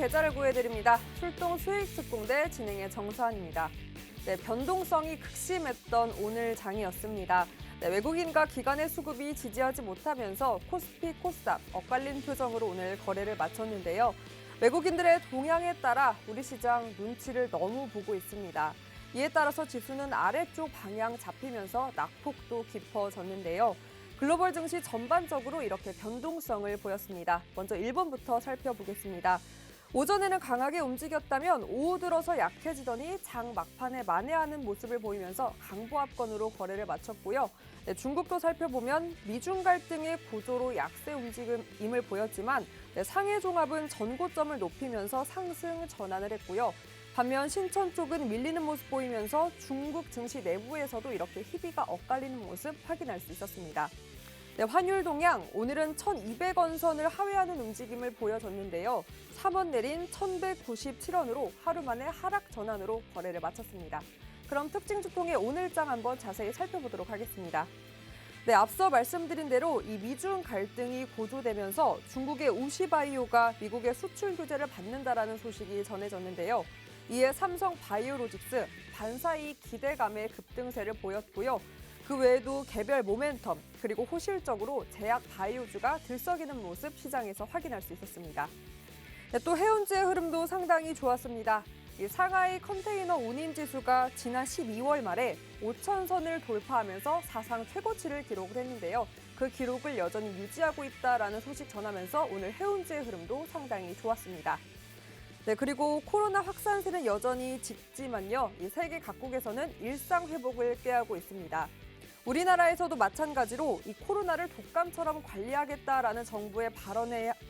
계좌를 구해드립니다. 출동 수익 특공대 진행의 정수환입니다. 네, 변동성이 극심했던 오늘 장이었습니다. 네, 외국인과 기관의 수급이 지지하지 못하면서 코스피, 코스닥 엇갈린 표정으로 오늘 거래를 마쳤는데요. 외국인들의 동향에 따라 우리 시장 눈치를 너무 보고 있습니다. 이에 따라서 지수는 아래쪽 방향 잡히면서 낙폭도 깊어졌는데요. 글로벌 증시 전반적으로 이렇게 변동성을 보였습니다. 먼저 일본부터 살펴보겠습니다. 오전에는 강하게 움직였다면 오후 들어서 약해지더니 장 막판에 만회하는 모습을 보이면서 강보합권으로 거래를 마쳤고요. 네, 중국도 살펴보면 미중 갈등의 고조로 약세 움직임을 보였지만 상해 종합은 전고점을 높이면서 상승 전환을 했고요. 반면 신천 쪽은 밀리는 모습 보이면서 중국 증시 내부에서도 이렇게 희비가 엇갈리는 모습 확인할 수 있었습니다. 네, 환율 동향, 오늘은 1,200원 선을 하회하는 움직임을 보여줬는데요. 3원 내린 1,197원으로 하루 만에 하락 전환으로 거래를 마쳤습니다. 그럼 특징주통의 오늘장 한번 자세히 살펴보도록 하겠습니다. 네, 앞서 말씀드린 대로 이 미중 갈등이 고조되면서 중국의 우시바이오가 미국의 수출 규제를 받는다라는 소식이 전해졌는데요. 이에 삼성 바이오로직스, 반사이익 기대감의 급등세를 보였고요. 그 외에도 개별 모멘텀, 그리고 호실적으로 제약 바이오주가 들썩이는 모습 시장에서 확인할 수 있었습니다. 네, 또 해운주의 흐름도 상당히 좋았습니다. 이 상하이 컨테이너 운임지수가 지난 12월 말에 5,000선을 돌파하면서 사상 최고치를 기록을 했는데요. 그 기록을 여전히 유지하고 있다라는 소식 전하면서 오늘 해운주의 흐름도 상당히 좋았습니다. 네, 그리고 코로나 확산세는 여전히 짙지만요. 이 세계 각국에서는 일상 회복을 꾀하고 있습니다. 우리나라에서도 마찬가지로 이 코로나를 독감처럼 관리하겠다라는 정부의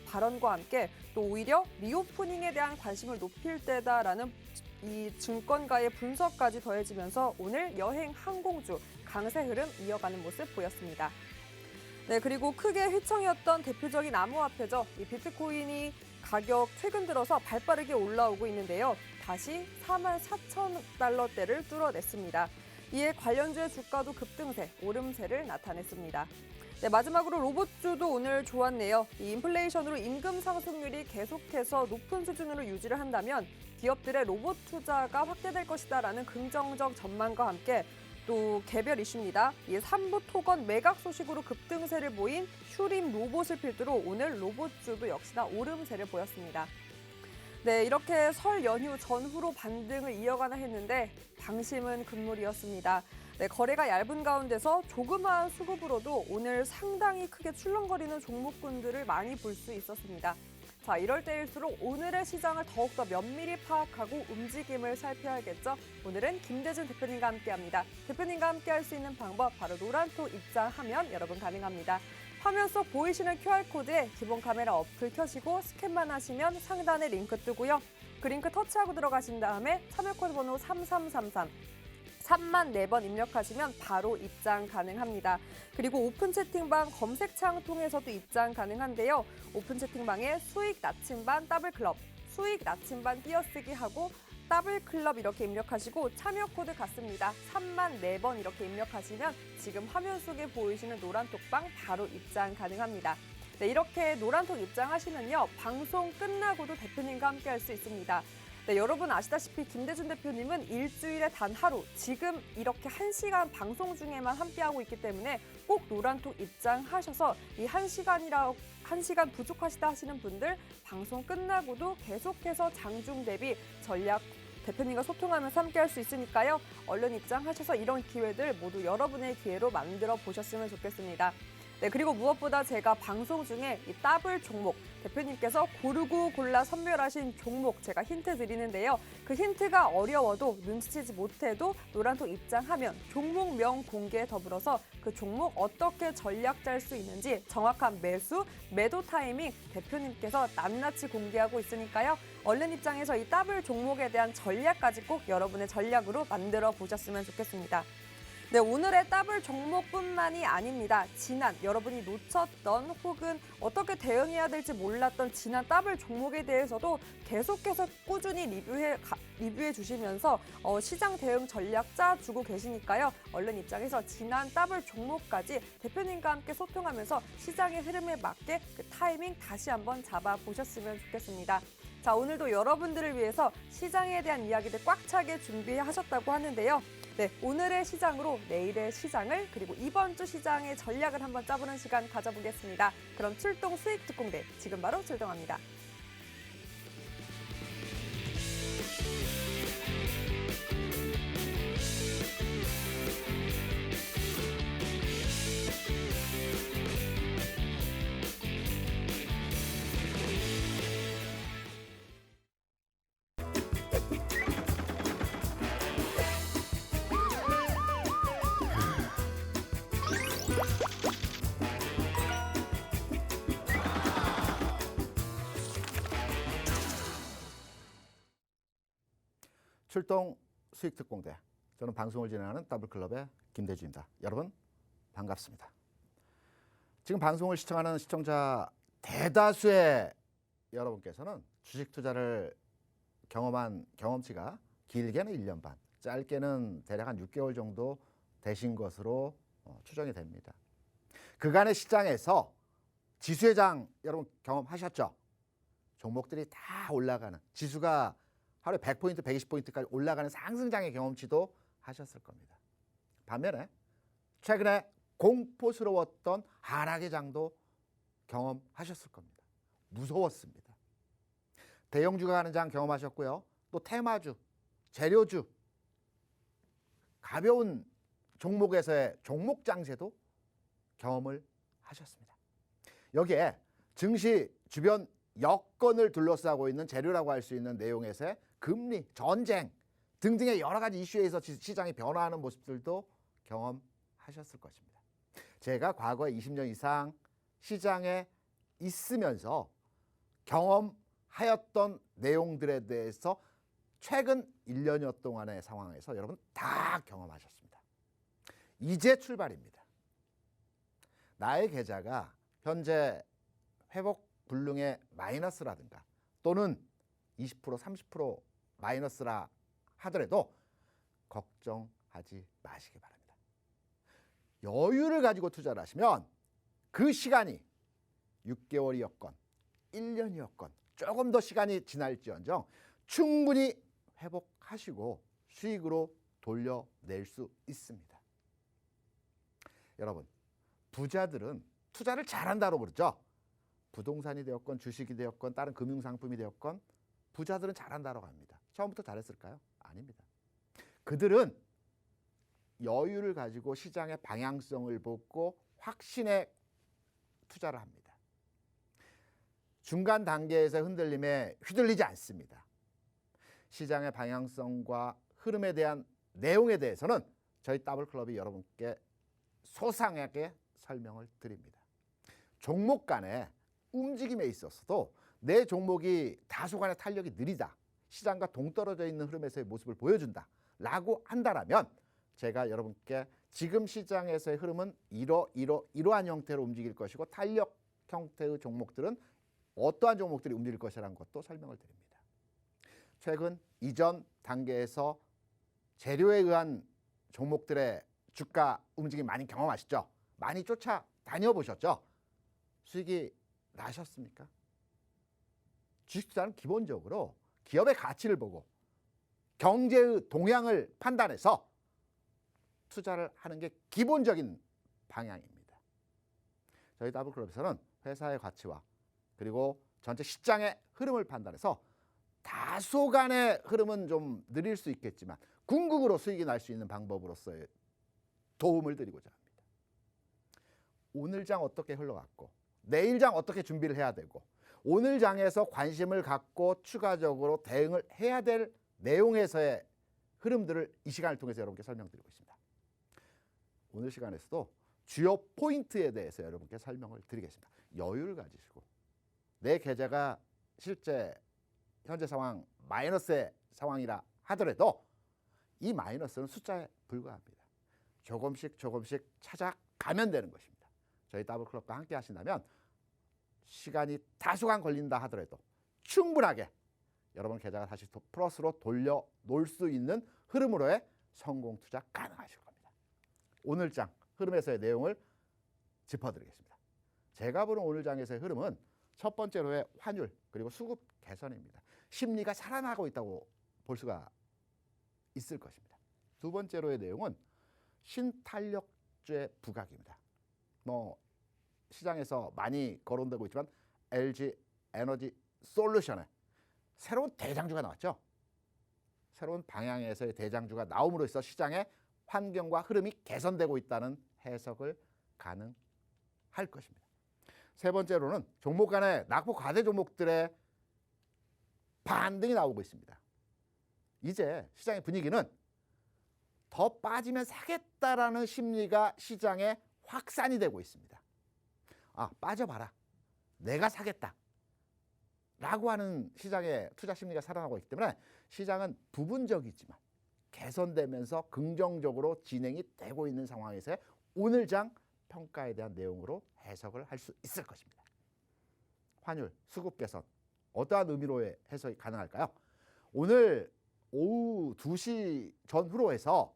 발언과 함께 또 오히려 리오프닝에 대한 관심을 높일 때다라는 이 증권가의 분석까지 더해지면서 오늘 여행 항공주 강세 흐름 이어가는 모습 보였습니다. 네, 그리고 크게 휘청이었던 대표적인 암호화폐죠. 이 비트코인이 가격 최근 들어서 발빠르게 올라오고 있는데요. 다시 44,000달러대를 뚫어냈습니다. 이에 관련주의 주가도 급등세, 오름세를 나타냈습니다. 네, 마지막으로 로봇주도 오늘 좋았네요. 이 인플레이션으로 임금 상승률이 계속해서 높은 수준으로 유지를 한다면 기업들의 로봇 투자가 확대될 것이다라는 긍정적 전망과 함께 또 개별 이슈입니다. 이 삼부 토건 매각 소식으로 급등세를 보인 슈림 로봇을 필두로 오늘 로봇주도 역시나 오름세를 보였습니다. 네, 이렇게 설 연휴 전후로 반등을 이어가나 했는데 방심은 금물이었습니다. 네, 거래가 얇은 가운데서 조그마한 수급으로도 오늘 상당히 크게 출렁거리는 종목군들을 많이 볼 수 있었습니다. 자, 이럴 때일수록 오늘의 시장을 더욱더 면밀히 파악하고 움직임을 살펴야겠죠. 오늘은 김대중 대표님과 함께합니다. 대표님과 함께할 수 있는 방법 바로 노란톡 입장하면 여러분 가능합니다. 화면 속 보이시는 QR코드에 기본 카메라 어플 켜시고 스캔만 하시면 상단에 링크 뜨고요. 그 링크 터치하고 들어가신 다음에 참여 코드 번호 3333 3만 4번 입력하시면 바로 입장 가능합니다. 그리고 오픈 채팅방 검색창 통해서도 입장 가능한데요. 오픈 채팅방에 수익 나침반 더블클럽, 수익 나침반 띄어쓰기 하고 더블클럽 이렇게 입력하시고 참여 코드 같습니다. 3만 4번 이렇게 입력하시면 지금 화면 속에 보이시는 노란톡방 바로 입장 가능합니다. 네, 이렇게 노란톡 입장하시면요. 방송 끝나고도 대표님과 함께 할 수 있습니다. 네, 여러분 아시다시피 김대중 대표님은 일주일에 단 하루, 지금 이렇게 1시간 방송 중에만 함께하고 있기 때문에 꼭 노란톡 입장하셔서 이 1시간 부족하시다 하시는 분들 방송 끝나고도 계속해서 장중 대비 전략 대표님과 소통하면서 함께할 수 있으니까요. 얼른 입장하셔서 이런 기회들 모두 여러분의 기회로 만들어 보셨으면 좋겠습니다. 네, 그리고 무엇보다 제가 방송 중에 이 더블 종목, 대표님께서 고르고 골라 선별하신 종목 제가 힌트 드리는데요. 그 힌트가 어려워도 눈치채지 못해도 노란톡 입장하면 종목명 공개에 더불어서 그 종목 어떻게 전략 짤 수 있는지 정확한 매수, 매도 타이밍 대표님께서 낱낱이 공개하고 있으니까요. 얼른 입장해서 이 더블 종목에 대한 전략까지 꼭 여러분의 전략으로 만들어 보셨으면 좋겠습니다. 네, 오늘의 더블 종목뿐만이 아닙니다. 지난 여러분이 놓쳤던 혹은 어떻게 대응해야 될지 몰랐던 지난 더블 종목에 대해서도 계속해서 꾸준히 리뷰해 주시면서 시장 대응 전략 짜주고 계시니까요. 얼른 입장해서 지난 더블 종목까지 대표님과 함께 소통하면서 시장의 흐름에 맞게 그 타이밍 다시 한번 잡아보셨으면 좋겠습니다. 자, 오늘도 여러분들을 위해서 시장에 대한 이야기들 꽉 차게 준비하셨다고 하는데요. 네, 오늘의 시장으로 내일의 시장을 그리고 이번 주 시장의 전략을 한번 짜보는 시간 가져보겠습니다. 그럼 출동 수익 특공대 지금 바로 출동합니다. 출동 수익특공대. 저는 방송을 진행하는 더블클럽의 김대주입니다. 여러분 반갑습니다. 지금 방송을 시청하는 시청자 대다수의 여러분께서는 주식 투자를 경험한 경험치가 길게는 1년 반, 짧게는 대략 한 6개월 정도 되신 것으로 추정이 됩니다. 그간의 시장에서 지수의 장 여러분 경험하셨죠? 종목들이 다 올라가는, 지수가 하루에 100포인트, 120포인트까지 올라가는 상승장의 경험치도 하셨을 겁니다. 반면에 최근에 공포스러웠던 하락의 장도 경험하셨을 겁니다. 무서웠습니다. 대형주가 가는 장 경험하셨고요. 또 테마주, 재료주, 가벼운 종목에서의 종목 장세도 경험을 하셨습니다. 여기에 증시 주변 여건을 둘러싸고 있는 재료라고 할 수 있는 내용에서의 금리, 전쟁 등등의 여러 가지 이슈에 있어 시장이 변화하는 모습들도 경험하셨을 것입니다. 제가 과거에 20년 이상 시장에 있으면서 경험하였던 내용들에 대해서 최근 1년여 동안의 상황에서 여러분 다 경험하셨습니다. 이제 출발입니다. 나의 계좌가 현재 회복 불능의 마이너스라든가 또는 20%, 30% 마이너스라 하더라도 걱정하지 마시기 바랍니다. 여유를 가지고 투자를 하시면 그 시간이 6개월이었건 1년이었건 조금 더 시간이 지날지언정 충분히 회복하시고 수익으로 돌려낼 수 있습니다. 여러분, 부자들은 투자를 잘한다고 그러죠. 부동산이 되었건 주식이 되었건 다른 금융상품이 되었건 부자들은 잘한다고 합니다. 처음부터 잘했을까요? 아닙니다. 그들은 여유를 가지고 시장의 방향성을 보고 확신에 투자를 합니다. 중간 단계에서 흔들림에 휘둘리지 않습니다. 시장의 방향성과 흐름에 대한 내용에 대해서는 저희 더블클럽이 여러분께 소상하게 설명을 드립니다. 종목 간의 움직임에 있어서도 내 종목이 다소간의 탄력이 느리다, 시장과 동떨어져 있는 흐름에서의 모습을 보여준다 라고 한다면 제가 여러분께 지금 시장에서의 흐름은 이러한 형태로 움직일 것이고 탄력 형태의 종목들은 어떠한 종목들이 움직일 것이라는 것도 설명을 드립니다. 최근 이전 단계에서 재료에 의한 종목들의 주가 움직임 많이 경험하시죠? 많이 쫓아다녀보셨죠? 수익이 나셨습니까? 주식 투자는 기본적으로 기업의 가치를 보고 경제의 동향을 판단해서 투자를 하는 게 기본적인 방향입니다. 저희 더블클럽에서는 회사의 가치와 그리고 전체 시장의 흐름을 판단해서 다소간의 흐름은 좀 느릴 수 있겠지만 궁극으로 수익이 날 수 있는 방법으로서의 도움을 드리고자 합니다. 오늘 장 어떻게 흘러갔고 내일 장 어떻게 준비를 해야 되고 오늘 장에서 관심을 갖고 추가적으로 대응을 해야 될 내용에서의 흐름들을 이 시간을 통해서 여러분께 설명드리고 있습니다. 오늘 시간에서도 주요 포인트에 대해서 여러분께 설명을 드리겠습니다. 여유를 가지시고 내 계좌가 실제 현재 상황 마이너스의 상황이라 하더라도 이 마이너스는 숫자에 불과합니다. 조금씩 찾아가면 되는 것입니다. 저희 더블클럽과 함께 하신다면 시간이 다소간 걸린다 하더라도 충분하게 여러분 계좌가 다시 플러스로 돌려놓을 수 있는 흐름으로의 성공 투자 가능하실 겁니다. 오늘 장 흐름에서의 내용을 짚어드리겠습니다. 제가 보는 오늘 장에서의 흐름은 첫 번째로의 환율 그리고 수급 개선입니다. 심리가 살아나고 있다고 볼 수가 있을 것입니다. 두 번째로의 내용은 신탄력주의 부각입니다. 뭐 시장에서 많이 거론되고 있지만 LG 에너지 솔루션에 새로운 대장주가 나왔죠. 새로운 방향에서의 대장주가 나옴으로 해서 시장의 환경과 흐름이 개선되고 있다는 해석을 가능할 것입니다. 세 번째로는 종목 간의 낙폭 과대 종목들의 반등이 나오고 있습니다. 이제 시장의 분위기는 더 빠지면 사겠다라는 심리가 시장에 확산이 되고 있습니다. 아, 빠져봐라. 내가 사겠다. 라고 하는 시장의 투자 심리가 살아나고 있기 때문에 시장은 부분적이지만 개선되면서 긍정적으로 진행이 되고 있는 상황에서 오늘 장 평가에 대한 내용으로 해석을 할 수 있을 것입니다. 환율, 수급 개선 어떠한 의미로의 해석이 가능할까요? 오늘 오후 2시 전후로 해서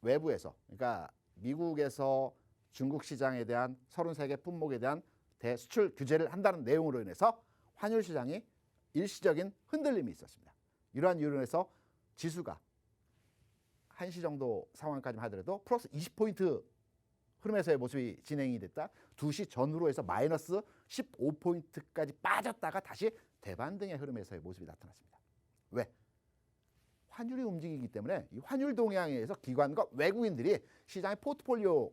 외부에서 그러니까 미국에서 중국 시장에 대한 33개 품목에 대한 대수출 규제를 한다는 내용으로 인해서 환율 시장이 일시적인 흔들림이 있었습니다. 이러한 이유로 인해서 지수가 1시 정도 상황까지만 하더라도 플러스 20포인트 흐름에서의 모습이 진행이 됐다. 2시 전후로 해서 마이너스 15포인트까지 빠졌다가 다시 대반등의 흐름에서의 모습이 나타났습니다. 왜? 환율이 움직이기 때문에 이 환율 동향에 의해서 기관과 외국인들이 시장의 포트폴리오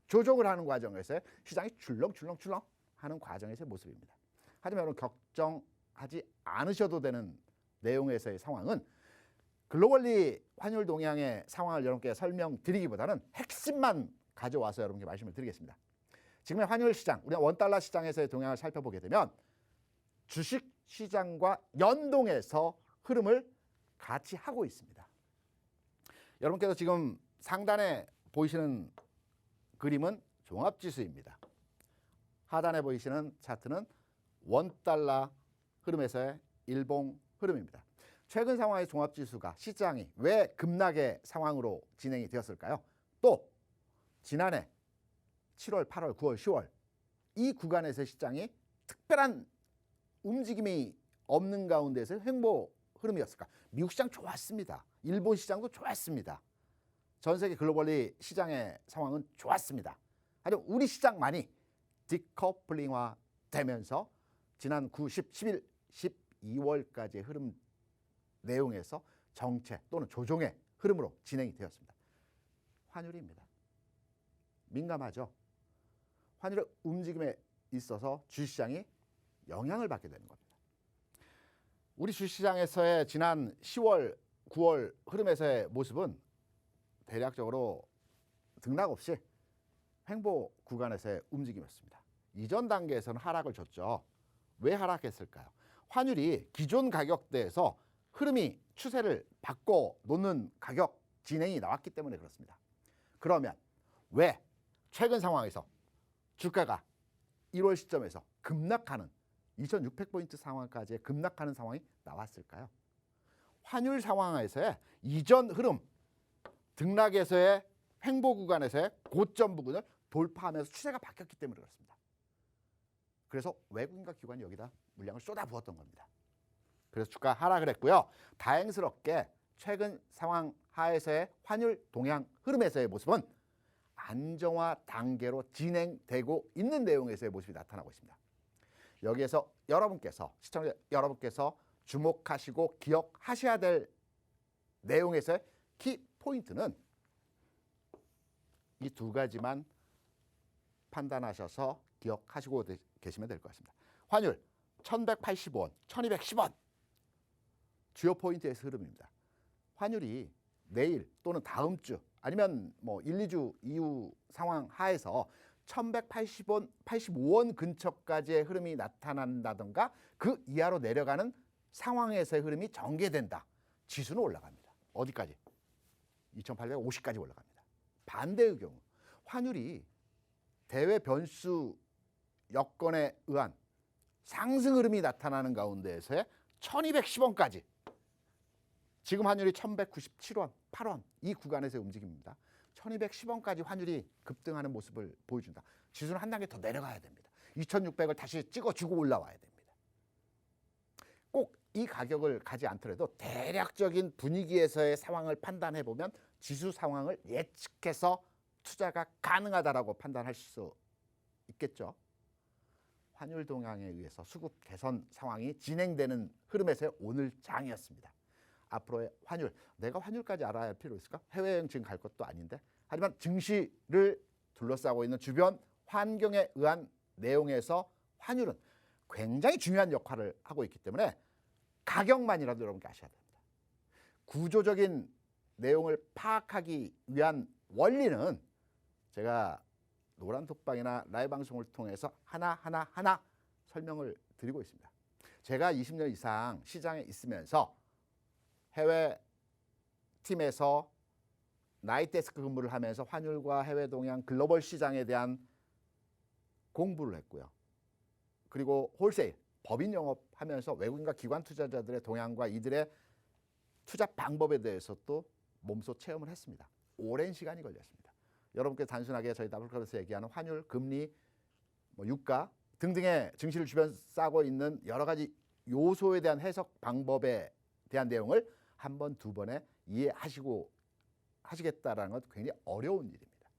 조정을 하는 과정에서 시장이 출렁출렁 하는 과정에서의 모습입니다. 하지만 여러분 걱정하지 않으셔도 되는 내용에서의 상황은 글로벌리 환율 동향의 상황을 여러분께 설명드리기보다는 핵심만 가져와서 여러분께 말씀을 드리겠습니다. 지금의 환율 시장, 우리가 원달러 시장에서의 동향을 살펴보게 되면 주식 시장과 연동해서 흐름을 같이 하고 있습니다. 여러분께서 지금 상단에 보이시는 그림은 종합지수입니다. 하단에 보이시는 차트는 원달러 흐름에서의 일봉 흐름입니다. 최근 상황의 종합지수가 시장이 왜 급락의 상황으로 진행이 되었을까요? 또 지난해 7월, 8월, 9월, 10월 이 구간에서 시장이 특별한 움직임이 없는 가운데서 횡보 흐름이었을까? 미국 시장 좋았습니다. 일본 시장도 좋았습니다. 전 세계 글로벌리 시장의 상황은 좋았습니다. 하지만 우리 시장만이 디커플링화 되면서 지난 9, 10, 11, 12월까지의 흐름 내용에서 정체 또는 조정의 흐름으로 진행이 되었습니다. 환율입니다. 민감하죠. 환율의 움직임에 있어서 주식시장이 영향을 받게 되는 겁니다. 우리 주식시장에서의 지난 10월, 9월 흐름에서의 모습은 대략적으로 등락 없이 횡보 구간에서의 움직임이었습니다. 이전 단계에서는 하락을 줬죠. 왜 하락했을까요? 환율이 기존 가격대에서 흐름이 추세를 바꿔 놓는 가격 진행이 나왔기 때문에 그렇습니다. 그러면 왜 최근 상황에서 주가가 1월 시점에서 급락하는 2600포인트 상황까지의 급락하는 상황이 나왔을까요? 환율 상황에서의 이전 흐름, 등락에서의 횡보 구간에서의 고점 부근을 돌파하면서 추세가 바뀌었기 때문에 그렇습니다. 그래서 외국인과 기관이 여기다 물량을 쏟아부었던 겁니다. 그래서 주가 하락을 했고요. 다행스럽게 최근 상황 하에서의 환율 동향 흐름에서의 모습은 안정화 단계로 진행되고 있는 내용에서의 모습이 나타나고 있습니다. 여기에서 여러분께서 시청자 여러분께서 주목하시고 기억하셔야 될 내용에서의 키 포인트는 이 두 가지만 판단하셔서 기억하시고 계시면 될 것 같습니다. 환율 1180원, 1210원 주요 포인트에서 흐름입니다. 환율이 내일 또는 다음 주 아니면 뭐 1, 2주 이후 상황 하에서 1180원, 85원 근처까지의 흐름이 나타난다든가 그 이하로 내려가는 상황에서의 흐름이 전개된다. 지수는 올라갑니다. 어디까지? 2850까지 올라갑니다. 반대의 경우 환율이 대외 변수 여건에 의한 상승 흐름이 나타나는 가운데에서의 1210원까지 지금 환율이 1197원, 8원 이 구간에서의 움직임입니다. 1210원까지 환율이 급등하는 모습을 보여준다. 지수는 한 단계 더 내려가야 됩니다. 2600을 다시 찍어주고 올라와야 됩니다. 꼭 이 가격을 가지 않더라도 대략적인 분위기에서의 상황을 판단해 보면 지수 상황을 예측해서 투자가 가능하다라고 판단할 수 있겠죠. 환율 동향에 의해서 수급 개선 상황이 진행되는 흐름에서의 오늘 장이었습니다. 앞으로의 환율, 내가 환율까지 알아야 할 필요 있을까? 해외여행 지금 갈 것도 아닌데. 하지만 증시를 둘러싸고 있는 주변 환경에 의한 내용에서 환율은 굉장히 중요한 역할을 하고 있기 때문에 가격만이라도 여러분께 아셔야 됩니다. 구조적인 내용을 파악하기 위한 원리는 제가 노란톡방이나 라이브 방송을 통해서 하나 설명을 드리고 있습니다. 제가 20년 이상 시장에 있으면서 해외 팀에서 나이트데스크 근무를 하면서 환율과 해외 동향 글로벌 시장에 대한 공부를 했고요. 그리고 홀세일, 법인 영업하면서 외국인과 기관 투자자들의 동향과 이들의 투자 방법에 대해서 또 몸소 체험을 했습니다. 오랜 시간이 걸렸습니다. 여러분께 단순하게 저희 더블클럽에서 얘기하는 환율, 금리, 유가 등등의 증시를 주변 싸고 있는 여러 가지 요소에 대한 해석 방법에 대한 내용을 한 번, 두 번에 하시겠다라는 건 굉장히 어려운 일입니다.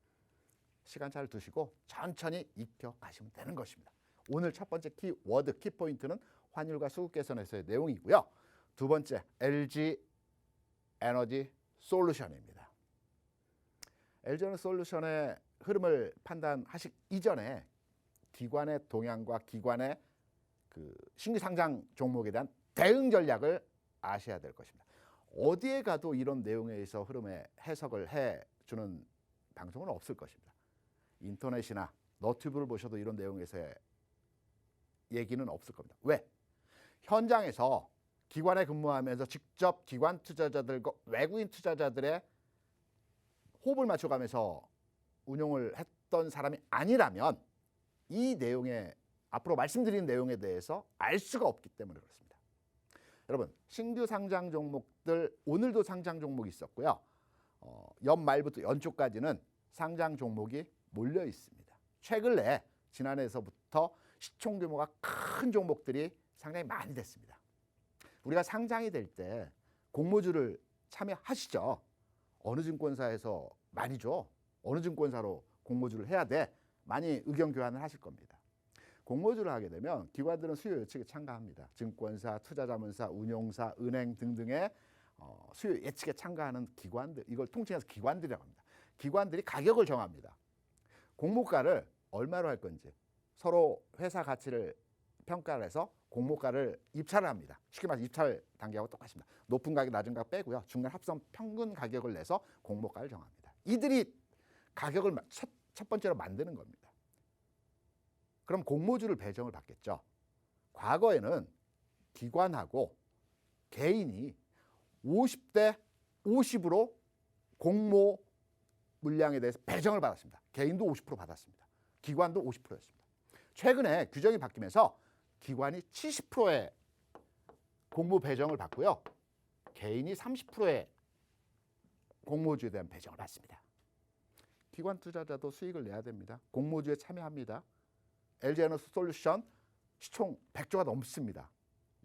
시간차를 두시고 천천히 익혀가시면 되는 것입니다. 오늘 첫 번째 키워드, 키포인트는 환율과 수급 개선에서의 내용이고요. 두 번째, LG 에너지 솔루션입니다. LG 에너지 솔루션의 흐름을 판단하시기 이전에 기관의 동향과 기관의 그 신규 상장 종목에 대한 대응 전략을 아셔야 될 것입니다. 어디에 가도 이런 내용에 의해서 흐름의 해석을 해주는 방송은 없을 것입니다. 인터넷이나 너튜브를 보셔도 이런 내용에서의 얘기는 없을 겁니다. 왜? 현장에서 기관에 근무하면서 직접 기관 투자자들과 외국인 투자자들의 호흡을 맞춰가면서 운용을 했던 사람이 아니라면 이 내용에 앞으로 말씀드린 내용에 대해서 알 수가 없기 때문에 그렇습니다. 여러분, 신규 상장 종목들 오늘도 상장 종목이 있었고요. 연말부터 연초까지는 상장 종목이 몰려 있습니다. 최근에 지난해에서부터 시총 규모가 큰 종목들이 상당히 많이 됐습니다. 우리가 상장이 될 때 공모주를 참여하시죠. 어느 증권사에서 많이죠. 어느 증권사로 공모주를 해야 돼. 많이 의견 교환을 하실 겁니다. 공모주를 하게 되면 기관들은 수요 예측에 참가합니다. 증권사, 투자자문사, 운용사, 은행 등등의 수요 예측에 참가하는 기관들, 이걸 통칭해서 기관들이라고 합니다. 기관들이 가격을 정합니다. 공모가를 얼마로 할 건지 서로 회사 가치를 평가를 해서 공모가를 입찰을 합니다. 쉽게 말해서 입찰 단계하고 똑같습니다. 높은 가격, 낮은 가격 빼고요. 중간 합성 평균 가격을 내서 공모가를 정합니다. 이들이 가격을 첫 번째로 만드는 겁니다. 그럼 공모주를 배정을 받겠죠. 과거에는 기관하고 개인이 50대 50으로 공모 물량에 대해서 배정을 받았습니다. 개인도 50% 받았습니다. 기관도 50%였습니다. 최근에 규정이 바뀌면서 기관이 70%의 공모 배정을 받고요. 개인이 30%의 공모주에 대한 배정을 받습니다. 기관 투자자도 수익을 내야 됩니다. 공모주에 참여합니다. LG 에너지 솔루션 시총 100조가 넘습니다.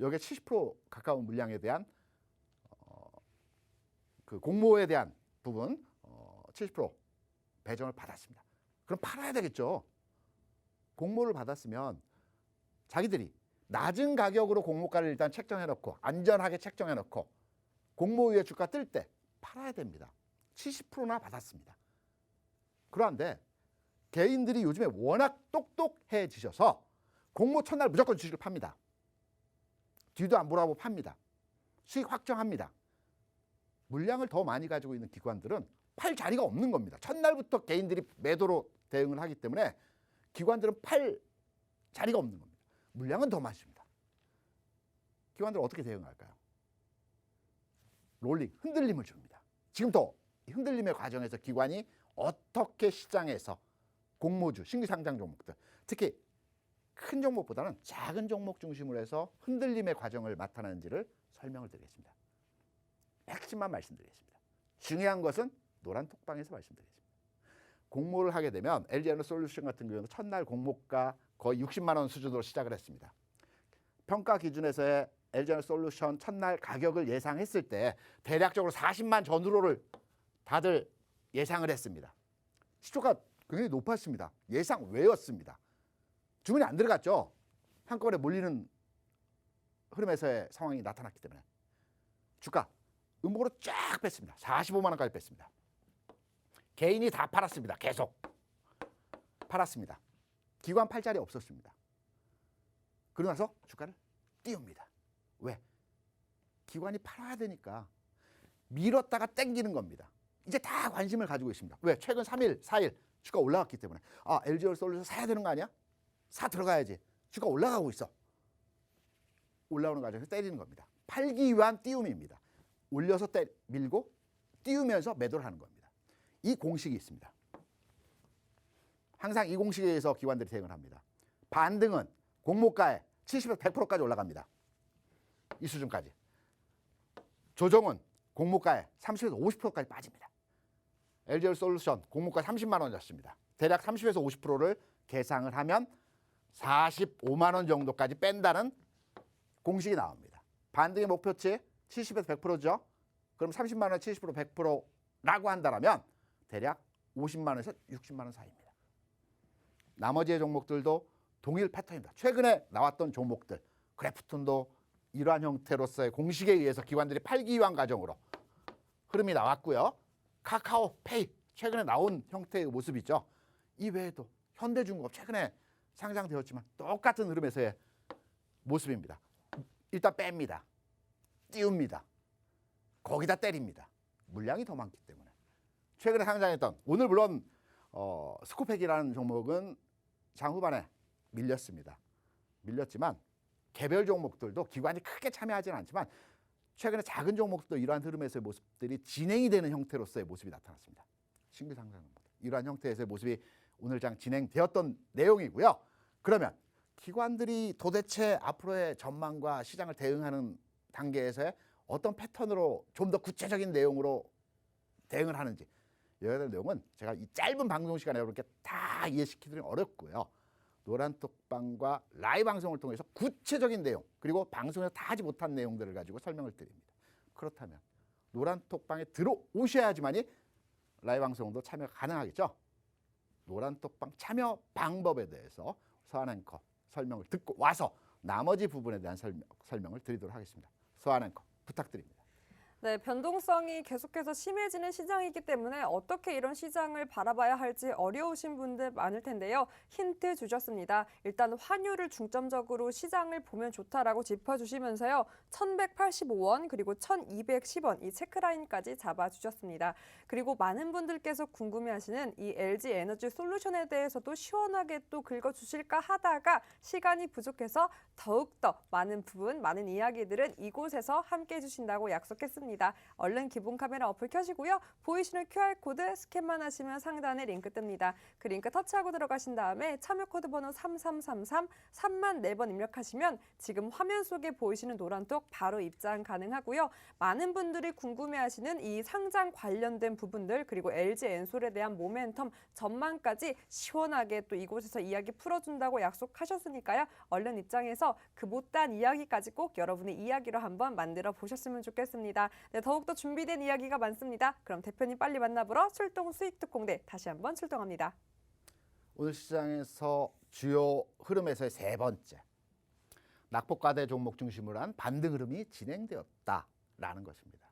여기에 70% 가까운 물량에 대한 그 공모에 대한 부분 70% 배정을 받았습니다. 그럼 팔아야 되겠죠. 공모를 받았으면 자기들이 낮은 가격으로 공모가를 일단 책정해놓고 안전하게 책정해놓고 공모 위에 주가 뜰 때 팔아야 됩니다. 70%나 받았습니다. 그런데 개인들이 요즘에 워낙 똑똑해지셔서 공모 첫날 무조건 주식을 팝니다. 뒤도 안 보라고 팝니다. 수익 확정합니다. 물량을 더 많이 가지고 있는 기관들은 팔 자리가 없는 겁니다. 첫날부터 개인들이 매도로 대응을 하기 때문에 기관들은 팔 자리가 없는 겁니다. 물량은 더 많습니다. 기관들은 어떻게 대응할까요? 롤링, 흔들림을 줍니다. 지금도 흔들림의 과정에서 기관이 어떻게 시장에서 공모주, 신규 상장 종목들, 특히 큰 종목보다는 작은 종목 중심으로 해서 흔들림의 과정을 나타내는지를 설명을 드리겠습니다. 핵심만 말씀드리겠습니다. 중요한 것은 노란 톡방에서 말씀드리겠습니다. 공모를 하게 되면 LG 에너지 솔루션 같은 경우는 첫날 공모가 거의 60만 원 수준으로 시작을 했습니다. 평가 기준에서의 LG에너솔루션 첫날 가격을 예상했을 때 대략적으로 40만 전후로를 다들 예상을 했습니다. 시초가 굉장히 높았습니다. 예상 외였습니다. 주문이 안 들어갔죠. 한꺼번에 몰리는 흐름에서의 상황이 나타났기 때문에 주가 음봉으로 쫙 뺐습니다. 45만 원까지 뺐습니다. 개인이 다 팔았습니다. 계속 팔았습니다. 기관 팔 자리 없었습니다. 그러고 나서 주가를 띄웁니다. 왜? 기관이 팔아야 되니까 밀었다가 땡기는 겁니다. 이제 다 관심을 가지고 있습니다. 왜? 최근 3일, 4일 주가 올라갔기 때문에 LG에너솔루션 사야 되는 거 아니야? 사 들어가야지. 주가 올라가고 있어. 올라오는 과정에서 때리는 겁니다. 팔기 위한 띄움입니다. 올려서 밀고 띄우면서 매도를 하는 겁니다. 이 공식이 있습니다. 항상 이 공식에 의해서 기관들이 대응을 합니다. 반등은 공모가에 70에서 100%까지 올라갑니다. 이 수준까지. 조정은 공모가에 30에서 50%까지 빠집니다. LG에너솔루션 공모가 30만 원이었습니다. 대략 30에서 50%를 계상을 하면 45만 원 정도까지 뺀다는 공식이 나옵니다. 반등의 목표치 70에서 100%죠. 그럼 30만 원에 70% 100%라고 한다면 대략 50만 원에서 60만 원 사이입니다. 나머지의 종목들도 동일 패턴입니다. 최근에 나왔던 종목들 그래프톤도 이러한 형태로서의 공식에 의해서 기관들이 팔기 위한 과정으로 흐름이 나왔고요. 카카오페이 최근에 나온 형태의 모습이죠. 이 외에도 현대중공업 최근에 상장되었지만 똑같은 흐름에서의 모습입니다. 일단 뺍니다. 띄웁니다. 거기다 때립니다. 물량이 더 많기 때문에. 최근에 상장했던 오늘 물론 스코팩이라는 종목은 장 후반에 밀렸습니다. 밀렸지만 개별 종목들도 기관이 크게 참여하지는 않지만 최근에 작은 종목도 이러한 흐름에서의 모습들이 진행이 되는 형태로서의 모습이 나타났습니다. 신규 상장입니다. 이러한 형태에서의 모습이 오늘 장 진행되었던 내용이고요. 그러면 기관들이 도대체 앞으로의 전망과 시장을 대응하는 단계에서의 어떤 패턴으로 좀 더 구체적인 내용으로 대응을 하는지 여기에 대한 내용은 제가 이 짧은 방송 시간에 여러분께 다 이해시키기는 어렵고요. 노란톡방과 라이브 방송을 통해서 구체적인 내용 그리고 방송에서 다 하지 못한 내용들을 가지고 설명을 드립니다. 그렇다면 노란톡방에 들어오셔야지만이 라이브 방송도 참여가 가능하겠죠. 노란톡방 참여 방법에 대해서 서한 앵커 설명을 듣고 와서 나머지 부분에 대한 설명을 드리도록 하겠습니다. 서한 앵커 부탁드립니다. 네, 변동성이 계속해서 심해지는 시장이기 때문에 어떻게 이런 시장을 바라봐야 할지 어려우신 분들 많을 텐데요. 힌트 주셨습니다. 일단 환율을 중점적으로 시장을 보면 좋다라고 짚어주시면서요. 1,185원 그리고 1,210원 이 체크라인까지 잡아주셨습니다. 그리고 많은 분들께서 궁금해하시는 이 LG 에너지 솔루션에 대해서도 시원하게 또 긁어주실까 하다가 시간이 부족해서 더욱더 많은 부분, 많은 이야기들은 이곳에서 함께해 주신다고 약속했습니다. 얼른 기본 카메라 어플 켜시고요. 보이시는 QR코드 스캔만 하시면 상단에 링크 뜹니다. 그 링크 터치하고 들어가신 다음에 참여 코드 번호 3333 3만4번 입력하시면 지금 화면 속에 보이시는 노란톡 바로 입장 가능하고요. 많은 분들이 궁금해하시는 이 상장 관련된 부분들 그리고 LG 엔솔에 대한 모멘텀 전망까지 시원하게 또 이곳에서 이야기 풀어준다고 약속하셨으니까요. 얼른 입장해서 그 못다한 이야기까지 꼭 여러분의 이야기로 한번 만들어 보셨으면 좋겠습니다. 네, 더욱더 준비된 이야기가 많습니다. 그럼 대표님 빨리 만나보러 출동 수익특공대 다시 한번 출동합니다. 오늘 시장에서 주요 흐름에서의 세 번째 낙폭과대 종목 중심으로 한 반등 흐름이 진행되었다라는 것입니다.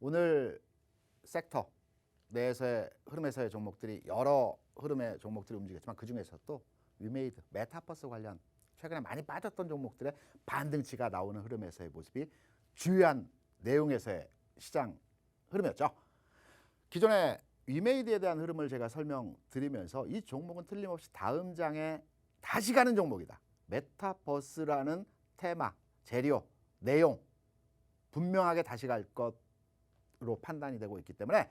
오늘 섹터 내에서의 흐름에서의 종목들이 여러 흐름의 종목들이 움직였지만 그중에서도 위메이드, 메타버스 관련 최근에 많이 빠졌던 종목들의 반등치가 나오는 흐름에서의 모습이 주요한 내용에서의 시장 흐름이었죠. 기존에 위메이드에 대한 흐름을 제가 설명드리면서 이 종목은 틀림없이 다음 장에 다시 가는 종목이다. 메타버스라는 테마, 재료, 내용 분명하게 다시 갈 것으로 판단이 되고 있기 때문에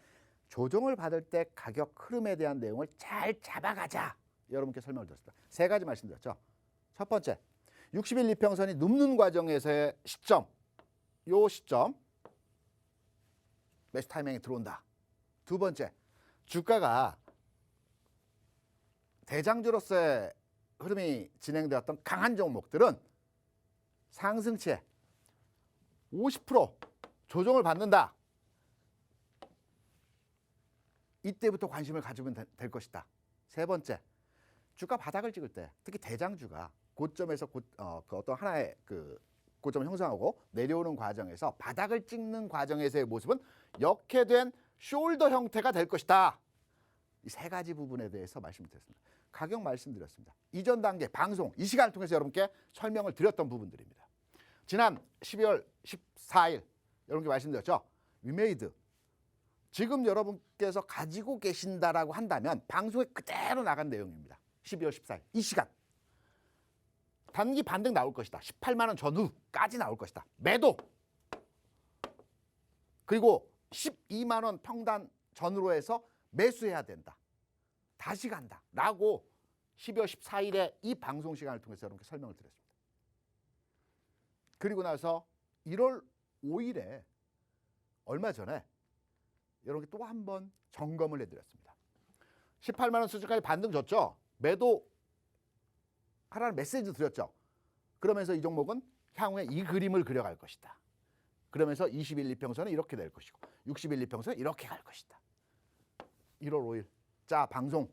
조정을 받을 때 가격 흐름에 대한 내용을 잘 잡아가자. 여러분께 설명을 드렸습니다. 세 가지 말씀드렸죠. 첫 번째, 60일 이평선이 눕는 과정에서의 시점. 요 시점 매수 타이밍에 들어온다. 두 번째, 주가가 대장주로서의 흐름이 진행되었던 강한 종목들은 상승치에 50% 조정을 받는다. 이때부터 관심을 가지면 될 것이다. 세 번째, 주가 바닥을 찍을 때 특히 대장주가 고점에서 그 어떤 하나의 그 고점을 형성하고 내려오는 과정에서 바닥을 찍는 과정에서의 모습은 역회된 숄더 형태가 될 것이다. 이 세 가지 부분에 대해서 말씀을 드렸습니다. 가격 말씀드렸습니다. 이전 단계 방송 이 시간을 통해서 여러분께 설명을 드렸던 부분들입니다. 지난 12월 14일 여러분께 말씀드렸죠. 위메이드 지금 여러분께서 가지고 계신다라고 한다면 방송에 그대로 나간 내용입니다. 12월 14일 이 시간 단기 반등 나올 것이다. 18만 원 전후까지 나올 것이다. 매도. 그리고 12만 원 평단 전후로 해서 매수해야 된다. 다시 간다. 라고 12월 14일에 이 방송 시간을 통해서 여러분께 설명을 드렸습니다. 그리고 나서 1월 5일에 얼마 전에 여러분께 또 한 번 점검을 해드렸습니다. 18만 원 수준까지 반등 줬죠. 매도 하라는 메시지 드렸죠. 그러면서 이 종목은 향후에 이 그림을 그려갈 것이다. 그러면서 21 이평선은 이렇게 될 것이고 61 이평선은 이렇게 갈 것이다. 1월 5일 자 방송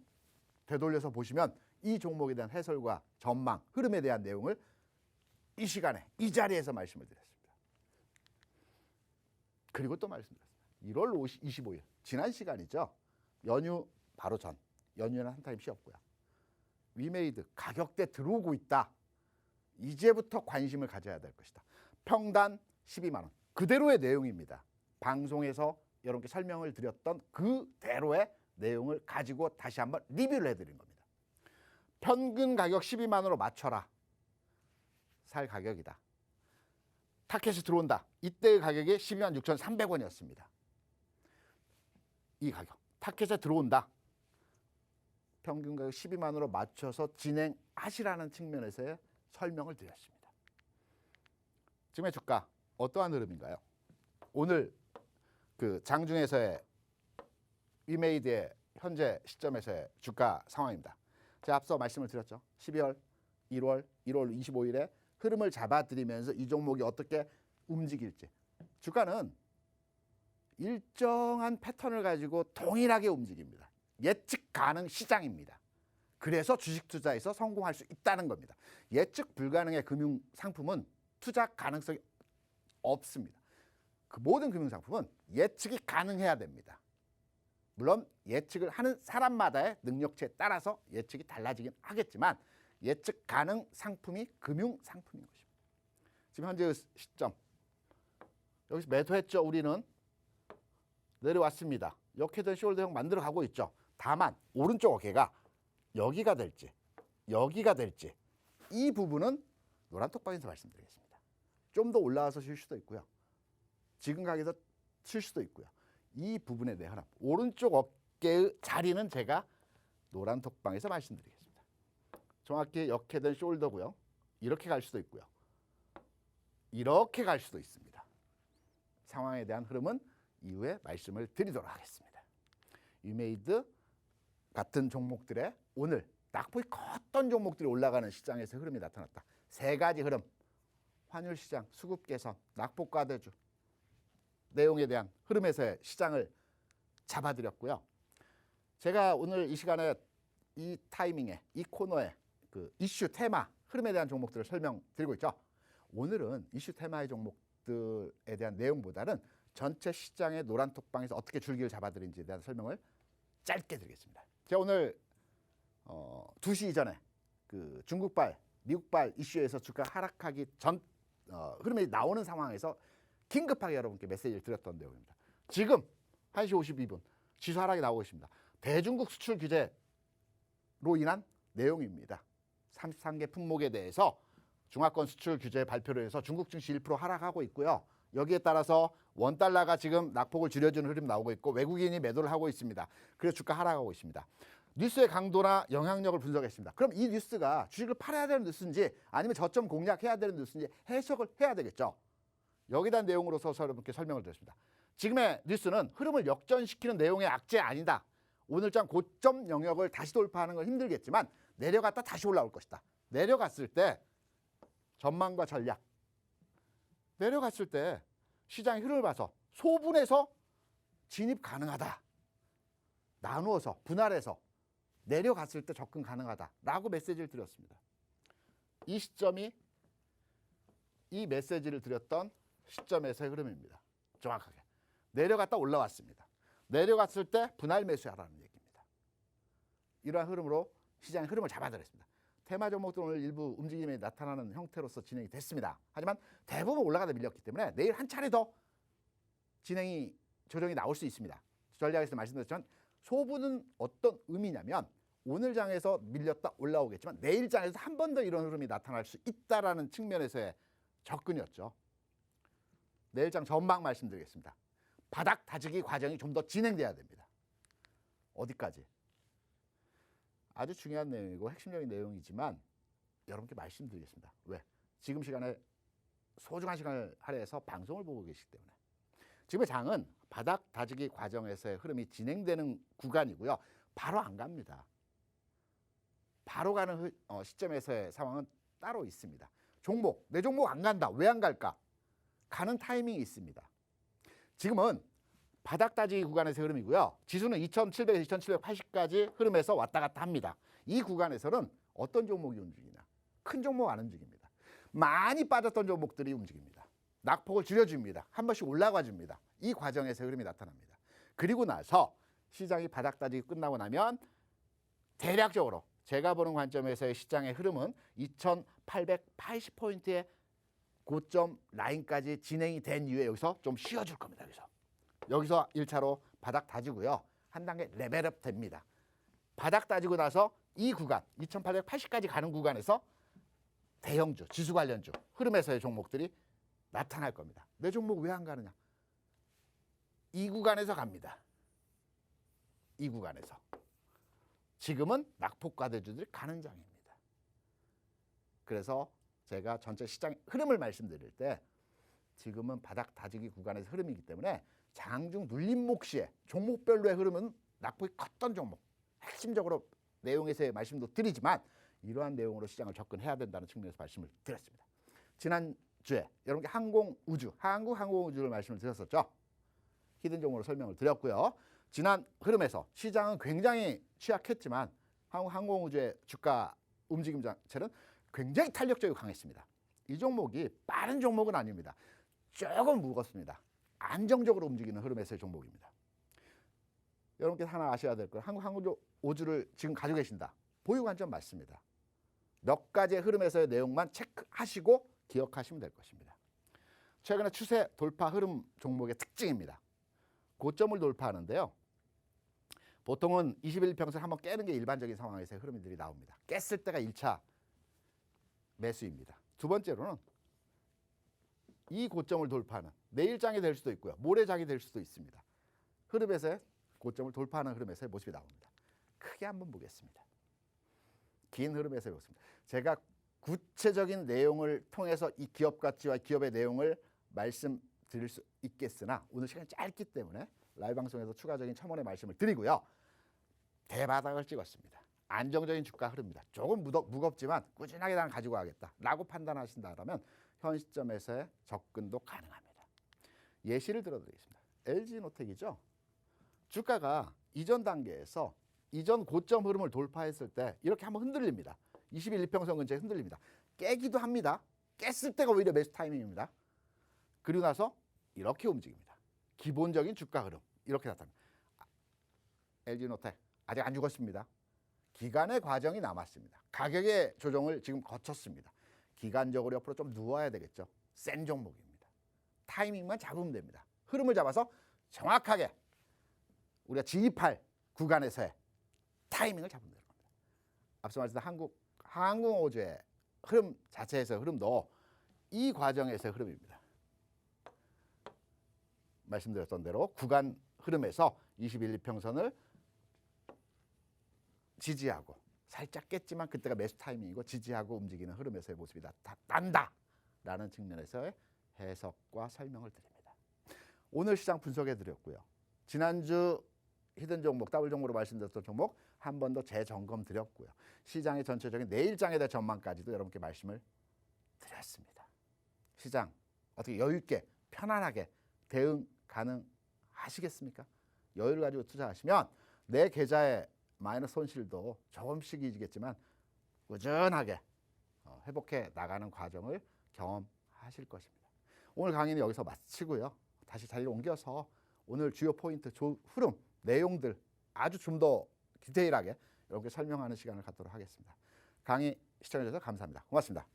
되돌려서 보시면 이 종목에 대한 해설과 전망, 흐름에 대한 내용을 이 시간에 이 자리에서 말씀을 드렸습니다. 그리고 또 말씀드렸습니다. 1월 25일 지난 시간이죠. 연휴 바로 전 연휴는 한 타임 쉬었고요. 위메이드 가격대 들어오고 있다. 이제부터 관심을 가져야 될 것이다. 평단 12만 원 그대로의 내용입니다. 방송에서 여러분께 설명을 드렸던 그대로의 내용을 가지고 다시 한번 리뷰를 해드린 겁니다. 평균 가격 12만 원으로 맞춰라. 살 가격이다. 타켓이 들어온다. 이때의 가격이 12만 6,300원이었습니다. 이 가격 타켓에 들어온다. 평균 가격 12만 원으로 맞춰서 진행하시라는 측면에서의 설명을 드렸습니다. 지금의 주가 어떠한 흐름인가요? 오늘 그 장중에서의 위메이드의 현재 시점에서의 주가 상황입니다. 제가 앞서 말씀을 드렸죠. 12월, 1월 25일에 흐름을 잡아드리면서 이 종목이 어떻게 움직일지. 주가는 일정한 패턴을 가지고 동일하게 움직입니다. 예측 가능 시장입니다. 그래서 주식 투자에서 성공할 수 있다는 겁니다. 예측 불가능의 금융 상품은 투자 가능성이 없습니다. 그 모든 금융 상품은 예측이 가능해야 됩니다. 물론 예측을 하는 사람마다의 능력치에 따라서 예측이 달라지긴 하겠지만 예측 가능 상품이 금융 상품인 것입니다. 지금 현재 시점 여기서 매도했죠. 우리는 내려왔습니다. 역회전 숄더형 만들어 가고 있죠. 다만 오른쪽 어깨가 여기가 될지 여기가 될지 이 부분은 노란톡방에서 말씀드리겠습니다. 좀 더 올라와서 쉴 수도 있고요. 지금 가격에서 칠 수도 있고요. 이 부분에 대한 오른쪽 어깨의 자리는 제가 노란톡방에서 말씀드리겠습니다. 정확히 역회전 숄더고요. 이렇게 갈 수도 있고요. 이렇게 갈 수도 있습니다. 상황에 대한 흐름은 이후에 말씀을 드리도록 하겠습니다. 위메이드 같은 종목들의 오늘 낙폭이 컸던 종목들이 올라가는 시장에서 흐름이 나타났다. 세 가지 흐름, 환율 시장, 수급 개선, 낙폭 과대주 내용에 대한 흐름에서의 시장을 잡아드렸고요. 제가 오늘 이 시간에 이 타이밍에 이 코너에 그 이슈 테마 흐름에 대한 종목들을 설명드리고 있죠. 오늘은 이슈 테마의 종목들에 대한 내용보다는 전체 시장의 노란톡방에서 어떻게 줄기를 잡아드린지에 대한 설명을 짧게 드리겠습니다. 제가 오늘 2시 이전에 그 중국발, 미국발 이슈에서 주가 하락하기 전 흐름이 나오는 상황에서 긴급하게 여러분께 메시지를 드렸던 내용입니다. 지금 1시 52분 지수 하락이 나오고 있습니다. 대중국 수출 규제로 인한 내용입니다. 33개 품목에 대해서 중화권 수출 규제 발표를 해서 중국 증시 1% 하락하고 있고요. 여기에 따라서 원달러가 지금 낙폭을 줄여주는 흐름이 나오고 있고 외국인이 매도를 하고 있습니다. 그래서 주가 하락하고 있습니다. 뉴스의 강도나 영향력을 분석했습니다. 그럼 이 뉴스가 주식을 팔아야 되는 뉴스인지 아니면 저점 공략해야 되는 뉴스인지 해석을 해야 되겠죠. 여기에 대한 내용으로서 여러분께 설명을 드렸습니다. 지금의 뉴스는 흐름을 역전시키는 내용의 악재 아니다. 오늘장 고점 영역을 다시 돌파하는 건 힘들겠지만 내려갔다 다시 올라올 것이다. 내려갔을 때 전망과 전략, 내려갔을 때 시장의 흐름을 봐서 소분해서 진입 가능하다. 나누어서 분할해서 내려갔을 때 접근 가능하다라고 메시지를 드렸습니다. 이 시점이 이 메시지를 드렸던 시점에서의 흐름입니다. 정확하게. 내려갔다 올라왔습니다. 내려갔을 때 분할 매수하라는 얘기입니다. 이러한 흐름으로 시장의 흐름을 잡아드렸습니다. 테마 종목도 오늘 일부 움직임이 나타나는 형태로서 진행이 됐습니다. 하지만 대부분 올라가다 밀렸기 때문에 내일 한 차례 더 조정이 나올 수 있습니다. 전략에서 말씀드렸지만 소분은 어떤 의미냐면 오늘 장에서 밀렸다 올라오겠지만 내일 장에서 한 번 더 이런 흐름이 나타날 수 있다라는 측면에서의 접근이었죠. 내일 장 전망 말씀드리겠습니다. 바닥 다지기 과정이 좀 더 진행돼야 됩니다. 어디까지? 아주 중요한 내용이고 핵심적인 내용이지만 여러분께 말씀드리겠습니다. 왜? 지금 시간에 소중한 시간을 할애해서 방송을 보고 계시기 때문에. 지금의 장은 바닥 다지기 과정에서의 흐름이 진행되는 구간이고요. 바로 안 갑니다. 바로 가는 시점에서의 상황은 따로 있습니다. 종목, 내 종목 안 간다. 왜 안 갈까? 가는 타이밍이 있습니다. 지금은 바닥 다지기 구간에서의 흐름이고요. 지수는 2700에서 2780까지 흐름에서 왔다 갔다 합니다. 이 구간에서는 어떤 종목이 움직이냐? 큰 종목 안 움직입니다. 많이 빠졌던 종목들이 움직입니다. 낙폭을 줄여줍니다. 한 번씩 올라가 줍니다. 이 과정에서 흐름이 나타납니다. 그리고 나서 시장이 바닥 다지기 끝나고 나면 대략적으로 제가 보는 관점에서의 시장의 흐름은 2880포인트의 고점 라인까지 진행이 된 이후에 여기서 좀 쉬어줄 겁니다. 여기서 1차로 바닥 다지고요. 한 단계 레벨업 됩니다. 바닥 다지고 나서 이 구간 2880까지 가는 구간에서 대형주, 지수 관련주 흐름에서의 종목들이 나타날 겁니다. 내 종목 왜 안 가느냐? 이 구간에서 갑니다. 이 구간에서. 지금은 낙폭과대주들이 가는 장입니다. 그래서 제가 전체 시장 흐름을 말씀드릴 때 지금은 바닥 다지기 구간에서 흐름이기 때문에 장중 눌림목 시에 종목별로의 흐름은 낙폭이 컸던 종목 핵심적으로 내용에서의 말씀도 드리지만 이러한 내용으로 시장을 접근해야 된다는 측면에서 말씀을 드렸습니다. 지난주에 여러분께 한국항공우주를 말씀을 드렸었죠. 히든 종목으로 설명을 드렸고요. 지난 흐름에서 시장은 굉장히 취약했지만 한국항공우주의 주가 움직임 자체는 굉장히 탄력적이고 강했습니다. 이 종목이 빠른 종목은 아닙니다. 조금 무겁습니다. 안정적으로 움직이는 흐름에서의 종목입니다. 여러분께서 하나 아셔야 될 건 한국항공우주를 지금 가지고 계신다. 보유 관점 맞습니다. 몇 가지의 흐름에서의 내용만 체크하시고 기억하시면 될 것입니다. 최근에 추세 돌파 흐름 종목의 특징입니다. 고점을 돌파하는데요. 보통은 21평선 한번 깨는 게 일반적인 상황에서의 흐름들이 나옵니다. 깼을 때가 1차 매수입니다. 두 번째로는 이 고점을 돌파하는 내일장이 될 수도 있고요. 모레장이 될 수도 있습니다. 흐름에서의 고점을 돌파하는 흐름에서의 모습이 나옵니다. 크게 한번 보겠습니다. 긴 흐름에서의 모습입니다. 제가 구체적인 내용을 통해서 이 기업 가치와 기업의 내용을 말씀드릴 수 있겠으나 오늘 시간이 짧기 때문에 라이브 방송에서 추가적인 첨언의 말씀을 드리고요. 대바닥을 찍었습니다. 안정적인 주가 흐름입니다. 조금 무겁지만 꾸준하게 나는 가지고 가겠다라고 판단하신다면 현 시점에서의 접근도 가능합니다. 예시를 들어드리겠습니다. LG노텍이죠. 주가가 이전 단계에서 이전 고점 흐름을 돌파했을 때 이렇게 한번 흔들립니다. 21평선 근처에 흔들립니다. 깨기도 합니다. 깼을 때가 오히려 매수 타이밍입니다. 그리고 나서 이렇게 움직입니다. 기본적인 주가 흐름 이렇게 나타납니다. LG노텍 아직 안 죽었습니다. 기간의 과정이 남았습니다. 가격의 조정을 지금 거쳤습니다. 기간적으로 옆으로 좀 누워야 되겠죠. 센 종목입니다. 타이밍만 잡으면 됩니다. 흐름을 잡아서 정확하게 우리가 진입할 구간에서의 타이밍을 잡으면 되는 겁니다. 앞서 말씀드린 항공우주의 흐름 자체에서의 흐름도 이 과정에서의 흐름입니다. 말씀드렸던 대로 구간 흐름에서 21평선을 지지하고 살짝 깼지만 그때가 매수 타이밍이고 지지하고 움직이는 흐름에서의 모습이 나타난다라는 측면에서의 해석과 설명을 드립니다. 오늘 시장 분석해 드렸고요. 지난주 히든 종목, 더블 종목으로 말씀드렸던 종목 한 번 더 재점검 드렸고요. 시장의 전체적인 내일장에 대한 전망까지도 여러분께 말씀을 드렸습니다. 시장 어떻게 여유 있게 편안하게 대응 가능하시겠습니까? 여유를 가지고 투자하시면 내 계좌의 마이너스 손실도 조금씩이겠지만 꾸준하게 회복해 나가는 과정을 경험하실 것입니다. 오늘 강의는 여기서 마치고요. 다시 자리를 옮겨서 오늘 주요 포인트, 흐름, 내용들 아주 좀 더 디테일하게 여러분께 설명하는 시간을 갖도록 하겠습니다. 강의 시청해 주셔서 감사합니다. 고맙습니다.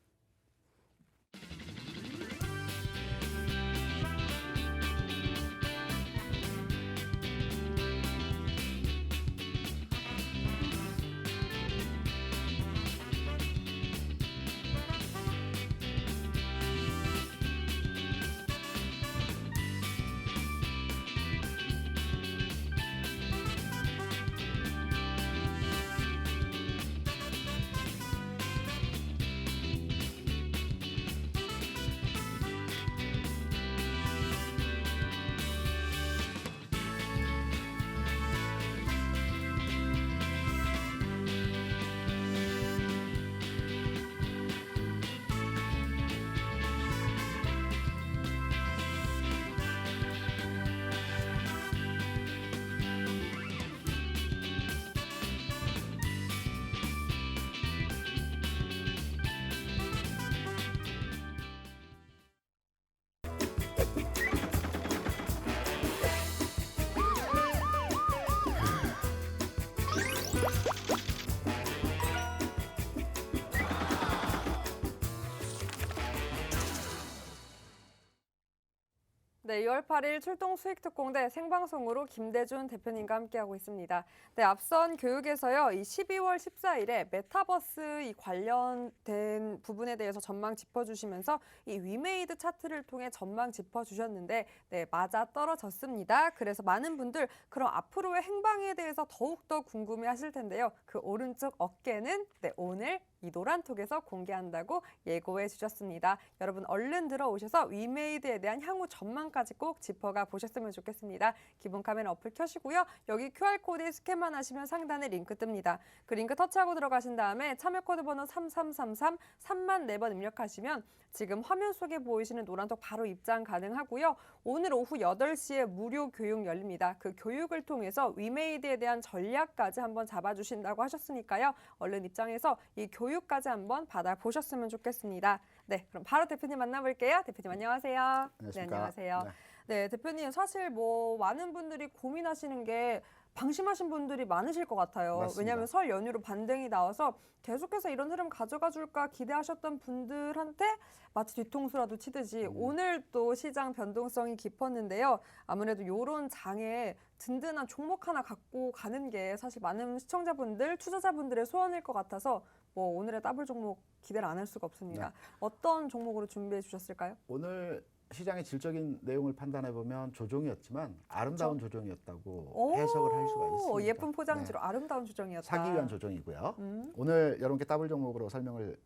네, 2월 8일 출동 수익특공대 생방송으로 김대준 대표님과 함께하고 있습니다. 네, 앞선 교육에서요, 이 12월 14일에 메타버스 이 관련된 부분에 대해서 전망 짚어주시면서 이 위메이드 차트를 통해 전망 짚어주셨는데, 네, 맞아 떨어졌습니다. 그래서 많은 분들 그럼 앞으로의 행방에 대해서 더욱더 궁금해하실 텐데요. 그 오른쪽 어깨는 네, 오늘 이 노란톡에서 공개한다고 예고해 주셨습니다. 여러분 얼른 들어오셔서 위메이드에 대한 향후 전망까지 꼭 짚어가 보셨으면 좋겠습니다. 기본 카메라 어플 켜시고요. 여기 QR코드에 스캔만 하시면 상단에 링크 뜹니다. 그 링크 터치하고 들어가신 다음에 참여 코드 번호 3333 3만 4번 입력하시면 지금 화면 속에 보이시는 노란톡 바로 입장 가능하고요. 오늘 오후 8시에 무료 교육 열립니다. 그 교육을 통해서 위메이드에 대한 전략까지 한번 잡아주신다고 하셨으니까요. 얼른 입장해서 이 교육까지 한번 받아보셨으면 좋겠습니다. 네, 그럼 바로 대표님 만나볼게요. 대표님 안녕하세요. 안녕하십니까? 네, 안녕하세요. 네. 네, 대표님 사실 뭐 많은 분들이 고민하시는 게 방심하신 분들이 많으실 것 같아요. 맞습니다. 왜냐하면 설 연휴로 반등이 나와서 계속해서 이런 흐름 가져가 줄까 기대하셨던 분들한테 마치 뒤통수라도 치듯이 오늘 또 시장 변동성이 깊었는데요. 아무래도 이런 장에 든든한 종목 하나 갖고 가는 게 사실 많은 시청자분들, 투자자분들의 소원일 것 같아서 뭐 오늘의 더블 종목 기대를 안 할 수가 없습니다. 네. 어떤 종목으로 준비해 주셨을까요? 오늘 시장의 질적인 내용을 판단해 보면 조정이었지만 아름다운 조정이었다고 해석을 할 수가 있습니다. 예쁜 포장지로 네. 아름다운 조정이었다. 사기 위한 조정이고요. 오늘 여러분께 더블 종목으로 설명을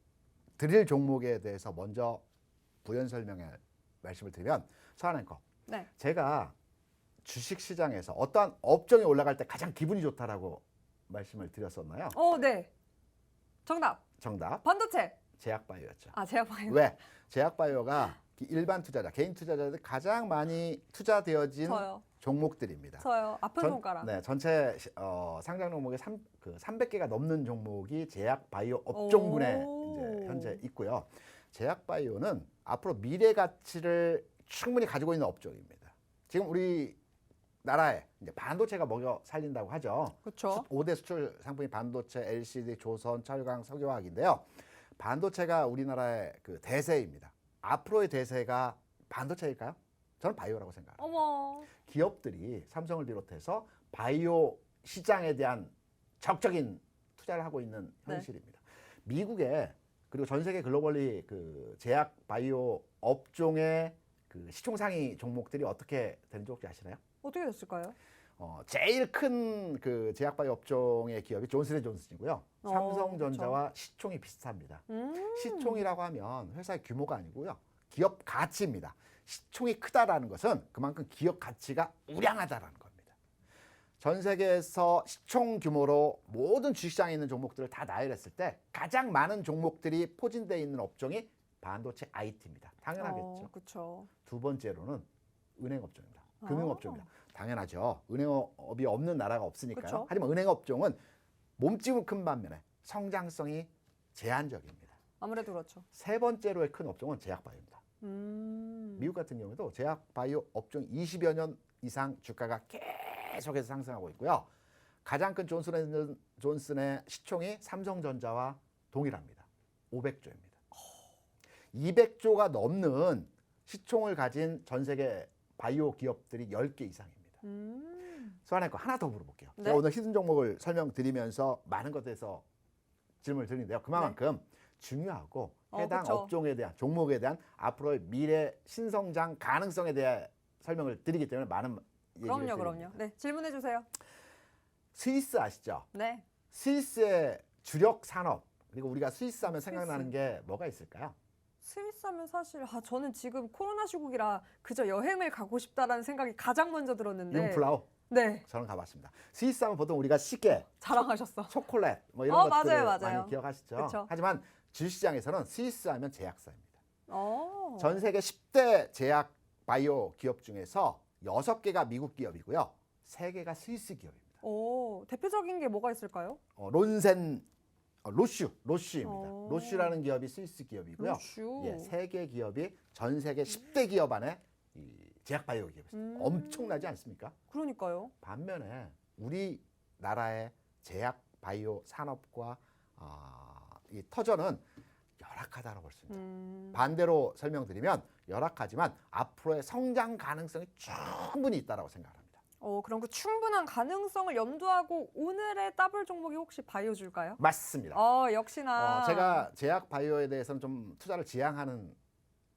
드릴 종목에 대해서 먼저 부연 설명에 말씀을 드리면 서한앵커. 네. 제가 주식시장에서 어떠한 업종이 올라갈 때 가장 기분이 좋다라고 말씀을 드렸었나요? 네. 정답. 반도체. 제약바이오였죠. 제약바이오. 왜? 제약바이오가 일반 투자자, 개인 투자자들 가장 많이 투자되어진 저요. 종목들입니다. 저요. 아픈 손가락. 네, 전체 상장 종목의 300개가 넘는 종목이 제약바이오 업종군에 이제 현재 있고요. 제약바이오는 앞으로 미래 가치를 충분히 가지고 있는 업종입니다. 지금 우리 나라에 이제 반도체가 먹여 살린다고 하죠. 그렇죠. 5대 수출 상품이 반도체, LCD, 조선, 철강, 석유화학인데요. 반도체가 우리나라의 그 대세입니다. 앞으로의 대세가 반도체일까요? 저는 바이오라고 생각합니다. 어머. 기업들이 삼성을 비롯해서 바이오 시장에 대한 적극적인 투자를 하고 있는 현실입니다. 미국에 그리고 전 세계 글로벌리 그 제약 바이오 업종의 그 시총 상위 종목들이 어떻게 되는지 혹시 아시나요? 어떻게 됐을까요? 제일 큰 그 제약 바이오 업종의 기업이 존슨앤존슨이고요. 삼성전자와 시총이 비슷합니다. 시총이라고 하면 회사의 규모가 아니고요. 기업 가치입니다. 시총이 크다라는 것은 그만큼 기업 가치가 우량하다라는 겁니다. 전 세계에서 시총 규모로 모든 주식시장에 있는 종목들을 다 나열했을 때 가장 많은 종목들이 포진되어 있는 업종이 반도체 IT입니다. 당연하겠죠. 그렇죠. 두 번째로는 은행업종입니다. 금융업종입니다. 당연하죠. 은행업이 없는 나라가 없으니까요. 그쵸? 하지만 은행업종은 몸집은 큰 반면에 성장성이 제한적입니다. 아무래도 그렇죠. 세 번째로의 큰 업종은 제약바이오입니다. 음. 미국 같은 경우에도 제약바이오 업종 20여 년 이상 주가가 계속해서 상승하고 있고요. 가장 큰 존슨의 시총이 삼성전자와 동일합니다. 500조입니다. 200조가 넘는 시총을 가진 전 세계 바이오 기업들이 10개 이상입니다. 소환할 거 하나 더 물어볼게요. 네. 제가 오늘 히든 종목을 설명드리면서 많은 것에서 질문을 드리는데요. 그만큼 중요하고 해당 그쵸. 업종에 대한 종목에 대한 앞으로의 미래 신성장 가능성에 대해 설명을 드리기 때문에 많은 얘기를 드립니다. 그럼요. 네, 질문해 주세요. 스위스 아시죠? 네. 스위스의 주력 산업 그리고 우리가 스위스 하면 스위스. 생각나는 게 뭐가 있을까요? 스위스 하면 사실 저는 지금 코로나 시국이라 그저 여행을 가고 싶다라는 생각이 가장 먼저 들었는데. 융플라우 네. 저는 가봤습니다. 스위스 하면 보통 우리가 시계, 자랑하셨어. 초콜릿 뭐 이런 것들을 맞아요. 많이 기억하시죠? 그쵸. 하지만 주식시장에서는 스위스 하면 제약사입니다. 어. 전 세계 10대 제약 바이오 기업 중에서 6개가 미국 기업이고요. 3개가 스위스 기업입니다. 오, 대표적인 게 뭐가 있을까요? 론센, 로슈입니다. 어. 로슈라는 기업이 스위스 기업이고요. 로슈. 예, 3개 기업이 전 세계 10대 기업 안에 이 제약 바이오 기업입니다. 엄청나지 않습니까? 그러니까요. 반면에 우리나라의 제약 바이오 산업과 이 터전은 열악하다고 볼 수 있습니다. 반대로 설명드리면 열악하지만 앞으로의 성장 가능성이 충분히 있다고 생각합니다. 그럼 그 충분한 가능성을 염두하고 오늘의 더블 종목이 혹시 바이오줄까요? 맞습니다. 역시나. 제가 제약 바이오에 대해서는 좀 투자를 지향하는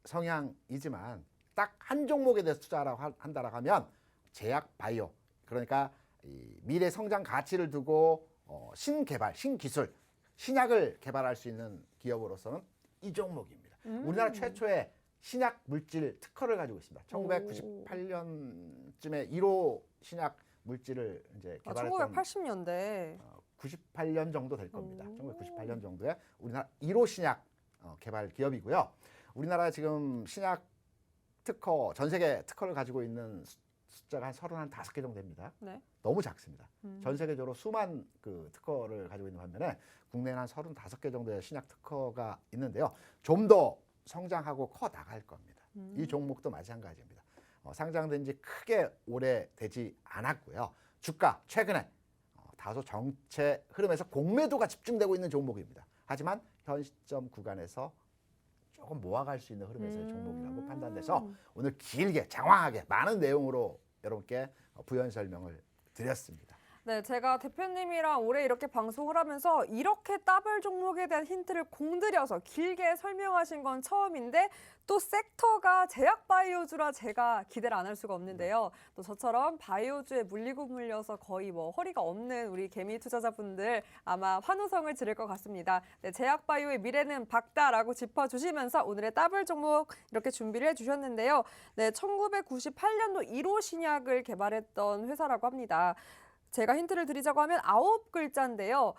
성향이지만 딱 한 종목에 대해서 투자라고 한다라고 하면 제약 바이오 그러니까 이 미래 성장 가치를 두고 신개발, 신기술, 신약을 개발할 수 있는 기업으로서는 이 종목입니다. 우리나라 최초의 신약 물질 특허를 가지고 있습니다. 1998년쯤에 1호 신약 물질을 이제 개발했던 1980년대. 98년 정도 될 겁니다. 1998년 정도에 우리나라 1호 신약 개발 기업이고요. 우리나라 지금 신약 특허, 전 세계 특허를 가지고 있는 숫자가 한 35개 정도 됩니다. 네. 너무 작습니다. 전 세계적으로 수만 그 특허를 가지고 있는 반면에 국내에는 한 35개 정도의 신약 특허가 있는데요. 좀 더 성장하고 커 나갈 겁니다. 이 종목도 마찬가지입니다. 상장된 지 크게 오래되지 않았고요. 주가 최근에 다소 정체 흐름에서 공매도가 집중되고 있는 종목입니다. 하지만 현 시점 구간에서 조금 모아갈 수 있는 흐름에서의 종목이라고 판단돼서 오늘 길게 장황하게 많은 내용으로 여러분께 부연 설명을 드렸습니다. 네, 제가 대표님이랑 올해 이렇게 방송을 하면서 이렇게 더블 종목에 대한 힌트를 공들여서 길게 설명하신 건 처음인데 또 섹터가 제약 바이오주라 제가 기대를 안 할 수가 없는데요. 또 저처럼 바이오주에 물리고 물려서 거의 허리가 없는 우리 개미 투자자분들 아마 환호성을 지를 것 같습니다. 네, 제약 바이오의 미래는 밝다라고 짚어주시면서 오늘의 더블 종목 이렇게 준비를 해주셨는데요. 네, 1998년도 1호 신약을 개발했던 회사라고 합니다. 제가 힌트를 드리자고 하면 9글자인데요.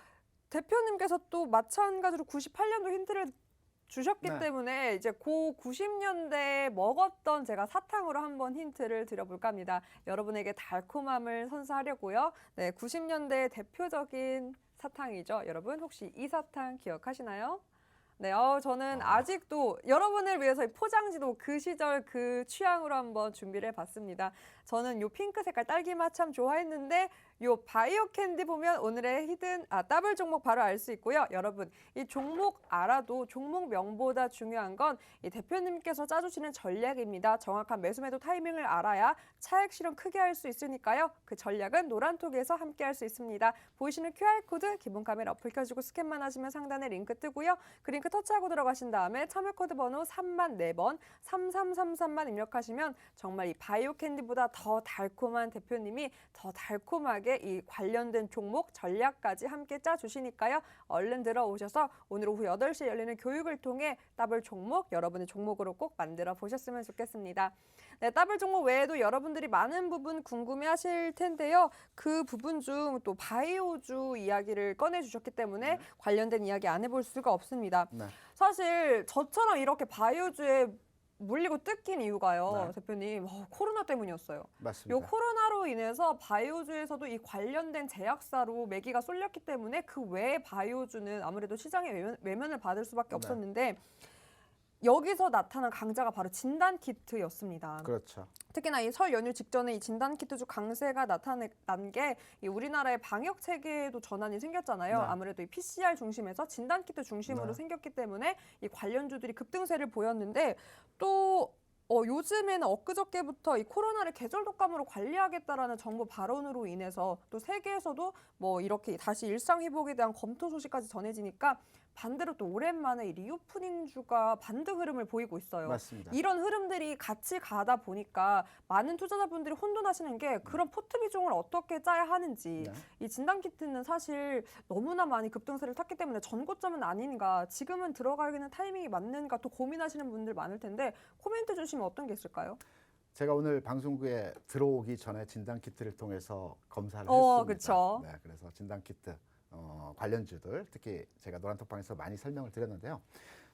대표님께서 또 마찬가지로 98년도 힌트를 주셨기 네. 때문에 이제 고 90년대에 먹었던 제가 사탕으로 한번 힌트를 드려볼까 합니다. 여러분에게 달콤함을 선사하려고요. 네, 90년대의 대표적인 사탕이죠. 여러분 혹시 이 사탕 기억하시나요? 네, 저는 아직도 여러분을 위해서 이 포장지도 그 시절 그 취향으로 한번 준비를 해봤습니다. 저는 요 핑크 색깔 딸기맛 참 좋아했는데 요 바이오 캔디 보면 오늘의 더블 종목 바로 알 수 있고요. 여러분 이 종목 알아도 종목 명보다 중요한 건 이 대표님께서 짜주시는 전략입니다. 정확한 매수매도 타이밍을 알아야 차익 실현 크게 할 수 있으니까요. 그 전략은 노란톡에서 함께 할 수 있습니다. 보이시는 QR코드 기본 카메라 어플 켜주고 스캔만 하시면 상단에 링크 뜨고요. 그 링크 터치하고 들어가신 다음에 참여 코드 번호 3만 4번 3333만 입력하시면 정말 이 바이오 캔디보다 더 달콤한 대표님이 더 달콤하게 이 관련된 종목 전략까지 함께 짜주시니까요. 얼른 들어오셔서 오늘 오후 8시에 열리는 교육을 통해 더블 종목 여러분의 종목으로 꼭 만들어 보셨으면 좋겠습니다. 네, 더블 종목 외에도 여러분들이 많은 부분 궁금해하실 텐데요. 그 부분 중 또 바이오주 이야기를 꺼내주셨기 때문에 관련된 이야기 안 해볼 수가 없습니다. 네. 사실 저처럼 이렇게 바이오주에 물리고 뜯긴 이유가요, 네. 대표님. 코로나 때문이었어요. 맞습니다. 요 코로나로 인해서 바이오주에서도 이 관련된 제약사로 매기가 쏠렸기 때문에 그 외의 바이오주는 아무래도 시장의 외면을 받을 수밖에 네. 없었는데 여기서 나타난 강자가 바로 진단키트였습니다. 그렇죠. 특히나 이 설 연휴 직전에 이 진단키트주 강세가 나타난 게 이 우리나라의 방역 체계에도 전환이 생겼잖아요. 네. 아무래도 이 PCR 중심에서 진단키트 중심으로 네. 생겼기 때문에 이 관련주들이 급등세를 보였는데 또 요즘에는 엊그저께부터 이 코로나를 계절 독감으로 관리하겠다라는 정부 발언으로 인해서 또 세계에서도 뭐 이렇게 다시 일상 회복에 대한 검토 소식까지 전해지니까 반대로 또 오랜만에 이 리오프닝주가 반등 흐름을 보이고 있어요. 맞습니다. 이런 흐름들이 같이 가다 보니까 많은 투자자분들이 혼돈하시는 게 그런 포트 비중을 어떻게 짜야 하는지. 네. 이 진단키트는 사실 너무나 많이 급등세를 탔기 때문에 전고점은 아닌가, 지금은 들어가기는 타이밍이 맞는가 또 고민하시는 분들 많을 텐데 코멘트 주시면 어떤 게 있을까요? 제가 오늘 방송국에 들어오기 전에 진단키트를 통해서 검사를 했습니다. 그쵸. 네, 그래서 진단키트 관련주들 특히 제가 노란톡방에서 많이 설명을 드렸는데요.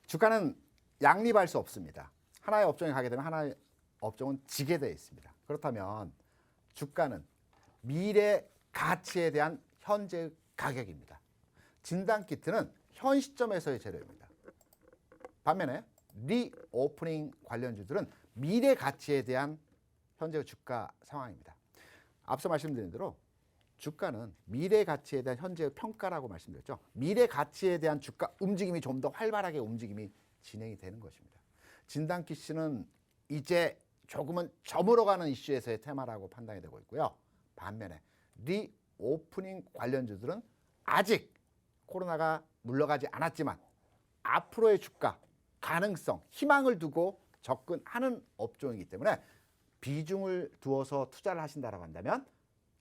주가는 양립할 수 없습니다. 하나의 업종에 가게 되면 하나의 업종은 지게 되어 있습니다. 그렇다면 주가는 미래 가치에 대한 현재 가격입니다. 진단키트는 현 시점에서의 재료입니다. 반면에 리오프닝 관련주들은 미래 가치에 대한 현재 주가 상황입니다. 앞서 말씀드린 대로 주가는 미래 가치에 대한 현재의 평가라고 말씀드렸죠. 미래 가치에 대한 주가 움직임이 좀 더 활발하게 움직임이 진행이 되는 것입니다. 진단키트는 이제 조금은 저물어가는 이슈에서의 테마라고 판단이 되고 있고요. 반면에 리오프닝 관련주들은 아직 코로나가 물러가지 않았지만 앞으로의 주가 가능성, 희망을 두고 접근하는 업종이기 때문에 비중을 두어서 투자를 하신다고 한다면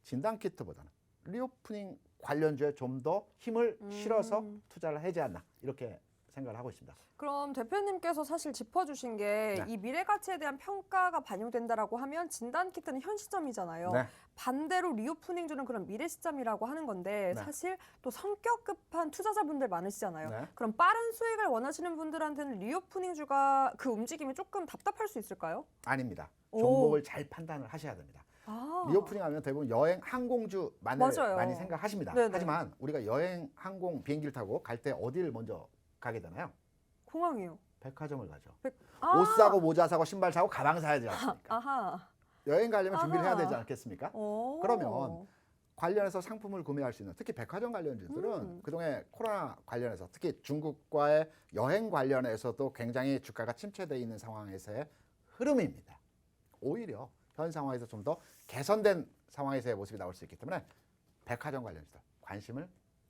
진단키트보다는 리오프닝 관련주에 좀 더 힘을 실어서 투자를 하지 않나 이렇게 생각을 하고 있습니다. 그럼 대표님께서 사실 짚어주신 게 이 네. 미래 가치에 대한 평가가 반영된다라고 하면 진단키트는 현 시점이잖아요. 네. 반대로 리오프닝주는 그런 미래 시점이라고 하는 건데 네. 사실 또 성격 급한 투자자분들 많으시잖아요. 네. 그럼 빠른 수익을 원하시는 분들한테는 리오프닝주가 그 움직임이 조금 답답할 수 있을까요? 아닙니다. 오. 종목을 잘 판단을 하셔야 됩니다. 아, 리오프닝 하면 대부분 여행 항공주 맞아요. 많이 생각하십니다. 네네. 하지만 우리가 여행 항공 비행기를 타고 갈 때 어디를 먼저 가게 되나요? 공항이요. 백화점을 가죠. 아, 옷 사고 모자 사고 신발 사고 가방 사야 되지 않습니까? 아하. 여행 가려면 준비를 해야 아하. 되지 않겠습니까? 오. 그러면 관련해서 상품을 구매할 수 있는 특히 백화점 관련주들은 음. 그동안 코로나 관련해서 특히 중국과의 여행 관련해서도 굉장히 주가가 침체되어 있는 상황에서의 흐름입니다. 오히려 현 상황에서 좀 더 개선된 상황에서의 모습이 나올 수 있기 때문에 백화점 관련주들 관심을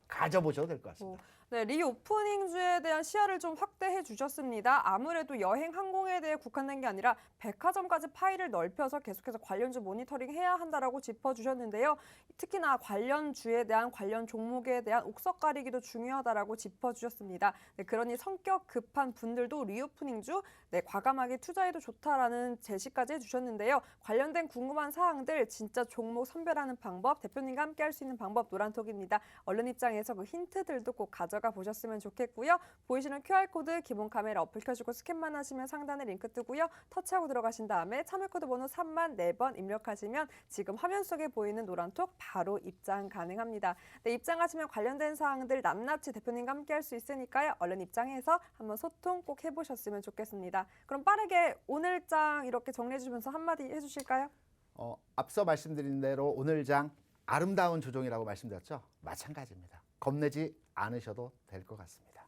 가져보셔도 될 것 같습니다. 네, 리오프닝주에 대한 시야를 좀 확대해 주셨습니다. 아무래도 여행 항공에 대해 국한된 게 아니라 백화점까지 파일을 넓혀서 계속해서 관련주 모니터링 해야 한다라고 짚어주셨는데요. 특히나 관련주에 대한 관련 종목에 대한 옥석 가리기도 중요하다라고 짚어주셨습니다. 네, 그러니 성격 급한 분들도 리오프닝주 과감하게 투자해도 좋다라는 제시까지 해주셨는데요. 관련된 궁금한 사항들 진짜 종목 선별하는 방법, 대표님과 함께 할 수 있는 방법 노란톡입니다. 언론 입장에서 그 힌트들도 꼭 가져가 보셨으면 좋겠고요. 보이시는 QR코드 기본 카메라 어플 켜주고 스캔만 하시면 상단에 링크 뜨고요. 터치하고 들어가신 다음에 참여코드 번호 3만 4번 입력하시면 지금 화면 속에 보이는 노란톡 바로 입장 가능합니다. 네, 입장하시면 관련된 사항들 낱낱이 대표님과 함께 할 수 있으니까요. 얼른 입장해서 한번 소통 꼭 해보셨으면 좋겠습니다. 그럼 빠르게 오늘장 이렇게 정리해 주면서 한마디 해주실까요? 앞서 말씀드린 대로 오늘 장 아름다운 조정이라고 말씀드렸죠. 마찬가지입니다. 겁내지 않으셔도 될 것 같습니다.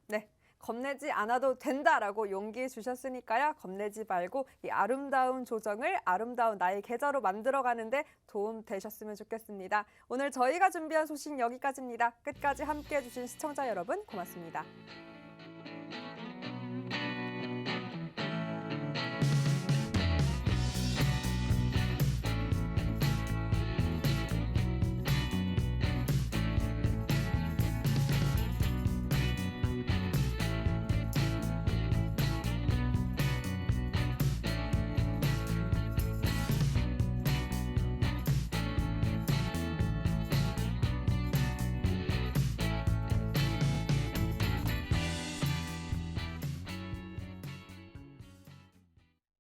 네. 겁내지 않아도 된다라고 용기 주셨으니까요. 겁내지 말고 이 아름다운 조정을 아름다운 나의 계좌로 만들어가는데 도움 되셨으면 좋겠습니다. 오늘 저희가 준비한 소식 여기까지입니다. 끝까지 함께해 주신 시청자 여러분 고맙습니다.